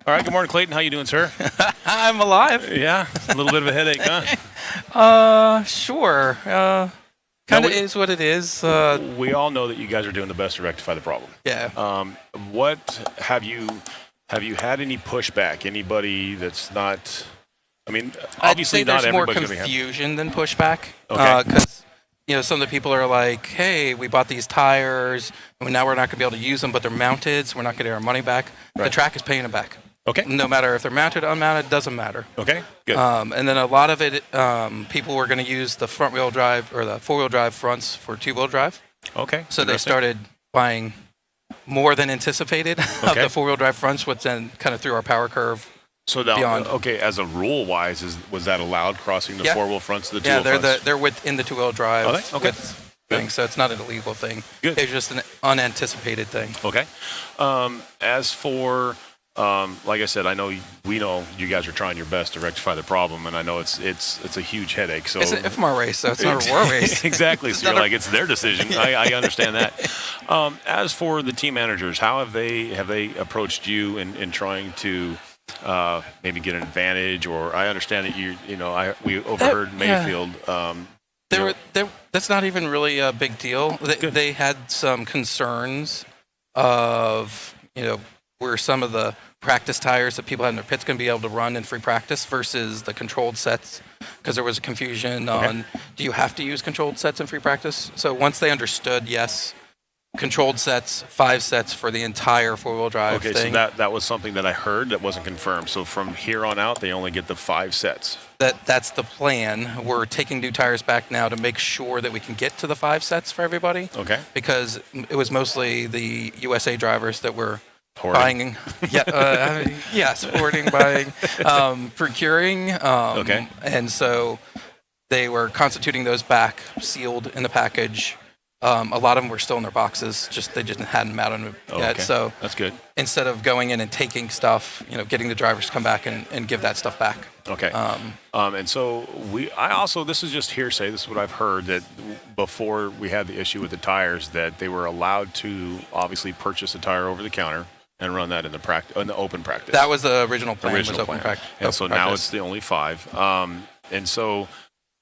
All right, good morning, Clayton. How you doing, sir? I'm alive. Yeah, a little bit of a headache, huh? Sure. Kind of is what it is. We all know that you guys are doing the best to rectify the problem. Yeah. What have you had any pushback? Anybody that's not? I mean, obviously I'd say not there's more everybody's going to be confusion than pushback. Okay. Because some of the people are like, "Hey, we bought these tires, and now we're not going to be able to use them, but they're mounted, so we're not going to get our money back." Right. The track is paying them back. Okay. No matter if they're mounted, unmounted, doesn't matter. Okay. Good. And then a lot of it, people were going to use the front-wheel drive or the four-wheel drive fronts for two-wheel drive. Okay. So they started buying more than anticipated of the four-wheel drive fronts, which then kind of threw our power curve So now, beyond. okay, as a rule-wise, was that allowed crossing the four-wheel fronts to the two-wheel Yeah, fronts? they're within the two-wheel drive. Are they? Okay. Thing, so it's not an illegal thing. Good. It's just an unanticipated thing. Okay. As for like I said, we know you guys are trying your best to rectify the problem, and I know it's a huge headache. So it's an IFMAR race, so it's not a war race. Exactly. So you're like, it's their decision. I understand that. As for the team managers, how have they approached you in trying to maybe get an advantage? Or I understand that we overheard Mayfield. That's not even really a big deal. They had some concerns of where some of the practice tires that people had in their pits going to be able to run in free practice versus the controlled sets, because there was confusion on, do you have to use controlled sets in free practice? So once they understood, yes, controlled sets, 5 sets for the entire four-wheel drive thing. So that was something that I heard that wasn't confirmed. So from here on out, they only get the 5 sets. That's the plan. We're taking new tires back now to make sure that we can get to the 5 sets for everybody. Okay. Because it was mostly the USA drivers that were Hoarding. buying, hoarding, buying, procuring. And so they were constituting those back, sealed in the package. A lot of them were still in their boxes, they just hadn't mounted them yet. Okay. So that's good. Instead of going in and taking stuff, getting the drivers to come back and give that stuff back. Okay. And so this is just hearsay. This is what I've heard, that before we had the issue with the tires, that they were allowed to obviously purchase a tire over the counter and run that in the open practice. That was the original plan. Open practice. And so now it's the only 5. And so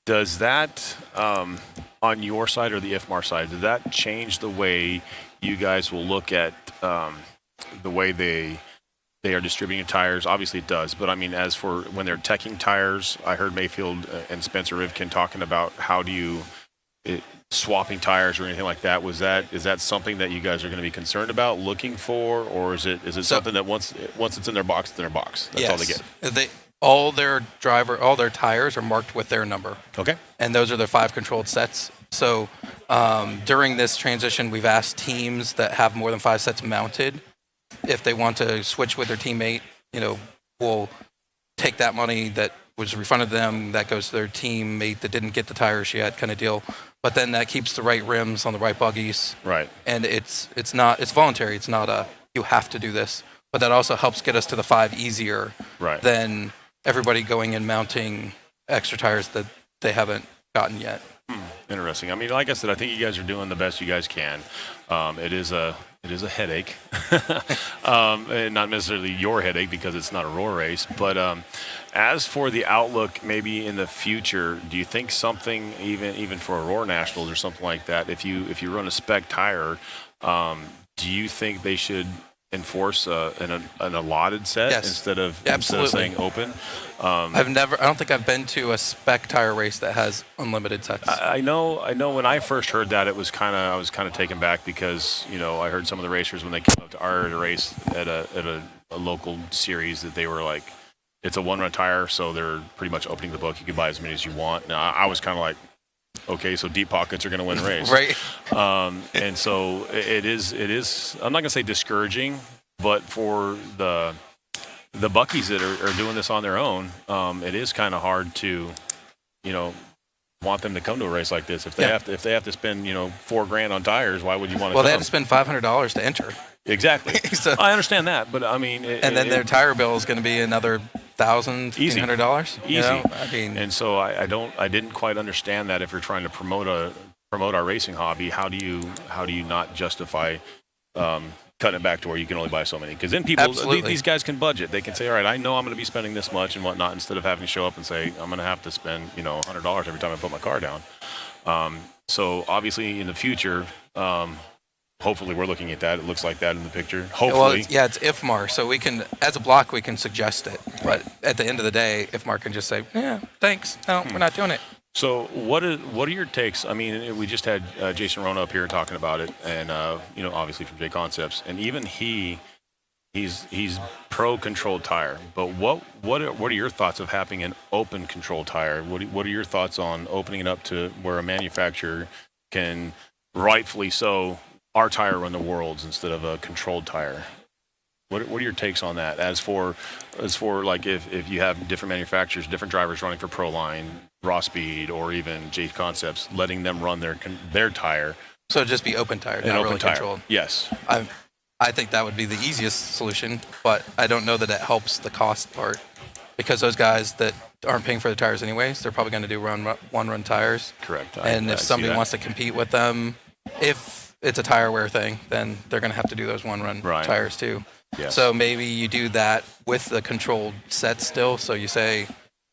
does that, on your side or the IFMAR side, does that change the way you guys will look at the way they are distributing tires? Obviously it does, but I mean, as for when they're teching tires, I heard Mayfield and Spencer Rivkin talking about how do you swapping tires or anything like that. Is that something that you guys are going to be concerned about, looking for, or is it something that once it's in their box, it's in their box? That's all they get. All their tires are marked with their number. Okay. And those are their 5 controlled sets. So during this transition, we've asked teams that have more than 5 sets mounted, if they want to switch with their teammate, we'll take that money that was refunded to them, that goes to their teammate that didn't get the tires yet, kind of deal. But then that keeps the right rims on the right buggies. Right. And it's voluntary. It's not you have to do this. But that also helps get us to the 5 easier than everybody going and mounting extra tires that they haven't gotten yet. Interesting. I mean, like I said, I think you guys are doing the best you guys can. It is a headache, and not necessarily your headache because it's not a roar race. But as for the outlook, maybe in the future, do you think something even for a Roar Nationals or something like that, if you run a spec tire, do you think they should enforce an allotted set instead of saying open? I don't think I've been to a spec tire race that has unlimited sets. I know when I first heard that, I was kind of taken back because I heard some of the racers when they came up to our race at a local series that they were like, it's a 1-run tire, so they're pretty much opening the book. You can buy as many as you want. Now I was kind of like, okay, so deep pockets are going to win the race. Right. And so it is, I'm not going to say discouraging, but for the buckies that are doing this on their own, it is kind of hard to, want them to come to a race like this. If they have to spend, $4,000 on tires, why would you want to come? Well, they had to spend $500 to enter. Exactly. So, I understand that, but I mean, their tire bill is going to be another $1,000, $1,500. Easy. And so I didn't quite understand that. If you're trying to promote our racing hobby, how do you not justify cutting it back to where you can only buy so many. Because then people, these guys can budget. They can say, all right, I know I'm going to be spending this much and whatnot, instead of having to show up and say, I'm going to have to spend, $100 every time I put my car down. So obviously in the future, hopefully we're looking at that. It looks like that in the picture. Hopefully. Well, it's IFMAR, so we can, as a block, we can suggest it. But at the end of the day, IFMAR can just say, yeah, thanks. No, we're not doing it. So what are your takes? I mean, we just had Jason Rona up here talking about it, and obviously from J Concepts, and even he's pro controlled tire. But what are your thoughts of having an open controlled tire? What are your thoughts on opening it up to where a manufacturer can, rightfully so, our tire run the worlds instead of a controlled tire? What are your takes on that? As for like if you have different manufacturers, different drivers running for Proline, Raw Speed, or even J Concepts, letting them run their tire. So just be open tire, not really controlled. Yes. I think that would be the easiest solution, but I don't know that it helps the cost part, because those guys that aren't paying for the tires anyways, they're probably going to do one-run tires. Correct. And if somebody wants to compete with them, if it's a tire wear thing, then they're going to have to do those one-run tires too. Yes. So maybe you do that with the controlled set still. So you say,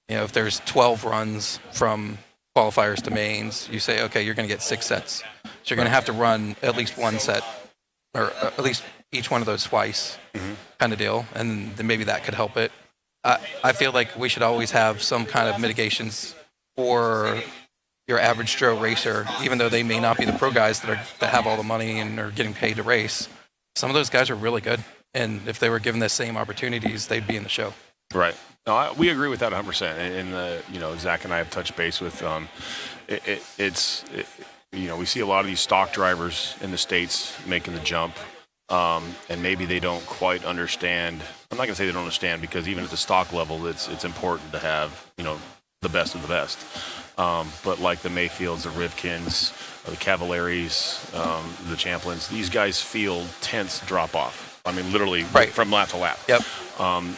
if there's 12 runs from qualifiers to mains, you say, okay, you're going to get 6 sets. So you're going to have to run at least one set, or at least each one of those twice, kind of deal. And then maybe that could help it. I feel like we should always have some kind of mitigations for your average Joe racer, even though they may not be the pro guys that have all the money and are getting paid to race. Some of those guys are really good. And if they were given the same opportunities, they'd be in the show. Right. No, we agree with that 100%. And Zach and I have touched base with. We see a lot of these stock drivers in the States making the jump, and maybe they don't quite understand. I'm not going to say they don't understand, because even at the stock level, it's important to have the best of the best. But like the Mayfields, the Rivkins, the Cavalieris, the Champlins, these guys feel tense drop off. I mean, literally from lap to lap. Yep.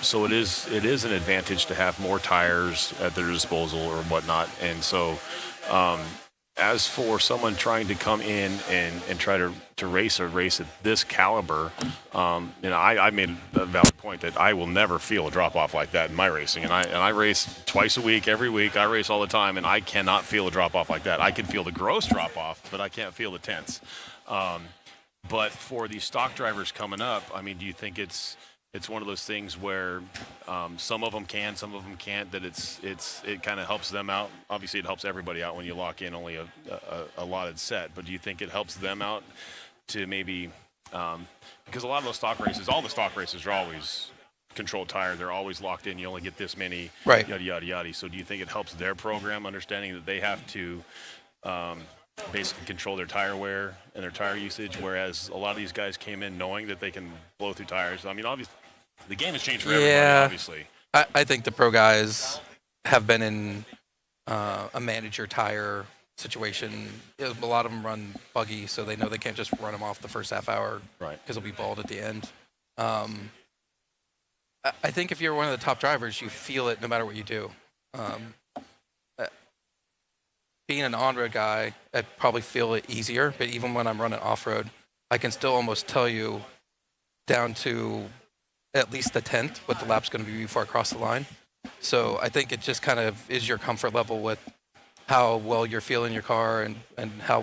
So it is an advantage to have more tires at their disposal or whatnot. And so, as for someone trying to come in and try to race a race at this caliber, I made a valid point that I will never feel a drop off like that in my racing. And I race twice a week, every week. I race all the time, and I cannot feel a drop off like that. I can feel the gross drop off, but I can't feel the tense. But for these stock drivers coming up, I mean, do you think it's one of those things where some of them can, some of them can't, that it kind of helps them out? Obviously, it helps everybody out when you lock in only a allotted set, but do you think it helps them out to maybe because a lot of those stock races, all the stock races are always controlled tire. They're always locked in. You only get this many, yada, yada, yada. So do you think it helps their program, understanding that they have to basically control their tire wear and their tire usage, whereas a lot of these guys came in knowing that they can blow through tires? I mean, obviously, the game has changed for everybody, obviously. I think the pro guys have been in a manage your tire situation. A lot of them run buggy, so they know they can't just run them off the first half hour, because they'll be bald at the end. I think if you're one of the top drivers, you feel it no matter what you do. Being an on-road guy, I probably feel it easier, but even when I'm running off-road, I can still almost tell you down to at least the 10th what the lap's going to be before I cross the line. So I think it just kind of is your comfort level with how well you're feeling your car and how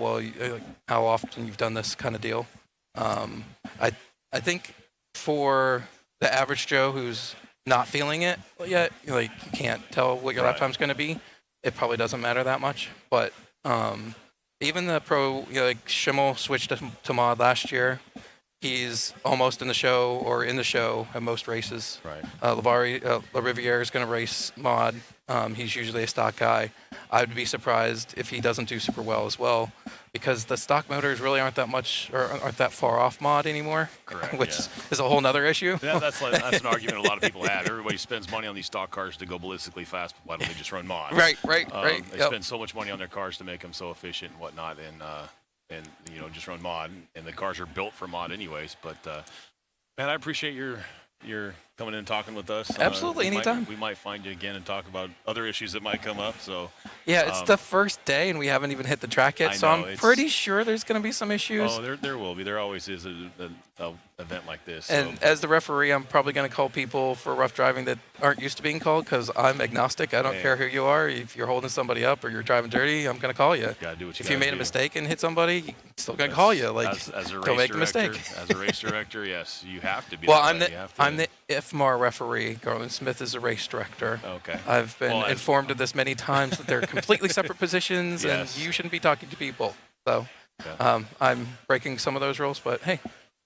often you've done this kind of deal. I think for the average Joe who's not feeling it yet, you can't tell what your lap time's going to be, it probably doesn't matter that much. But even the pro, like Schimmel switched to mod last year. He's almost in the show or in the show at most races. LaRiviere is going to race mod. He's usually a stock guy. I would be surprised if he doesn't do super well as well, because the stock motors really aren't that far off mod anymore. Correct, which is a whole nother issue. Yeah, that's an argument a lot of people have. Everybody spends money on these stock cars to go ballistically fast. Why don't they just run mod? Right. They spend so much money on their cars to make them so efficient and whatnot, and just run mod. And the cars are built for mod anyways. But man, I appreciate your coming in and talking with us. Absolutely, anytime. We might find you again and talk about other issues that might come up. So yeah, it's the first day, and we haven't even hit the track yet. So I'm pretty sure there's going to be some issues. Oh, there will be. There always is an event like this. And as the referee, I'm probably going to call people for rough driving that aren't used to being called because I'm agnostic. I don't care who you are. If you're holding somebody up or you're driving dirty, I'm going to call you. Gotta do what you if you made a mistake and hit somebody, I'm still going to call you. Like, as a don't make a mistake. As a race director, yes, you have to be. Well, I'm the IFMAR referee. Garland Smith is the race director. Okay. I've been informed of this many times that they're completely separate positions, and you shouldn't be talking to people. So I'm breaking some of those rules, but hey,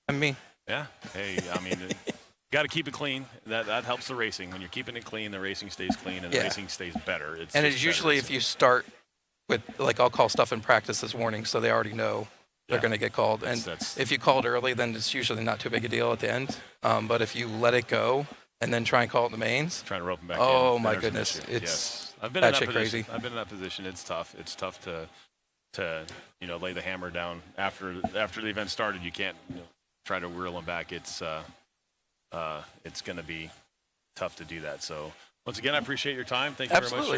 I'm me. Yeah. Hey, I mean, you got to keep it clean. That helps the racing. When you're keeping it clean, the racing stays clean, and the racing stays better. It's usually if you start with, like, I'll call stuff in practice as warning, so they already know they're going to get called. And if you called early, then it's usually not too big a deal at the end. But if you let it go and then try and call it in the mains, trying to rope them back in. Oh my goodness, it's I've been in that shit position. crazy. I've been in that position. It's tough. It's tough to lay the hammer down after the event started. You can't try to reel them back. It's going to be tough to do that. So once again, I appreciate your time. Thank you very much.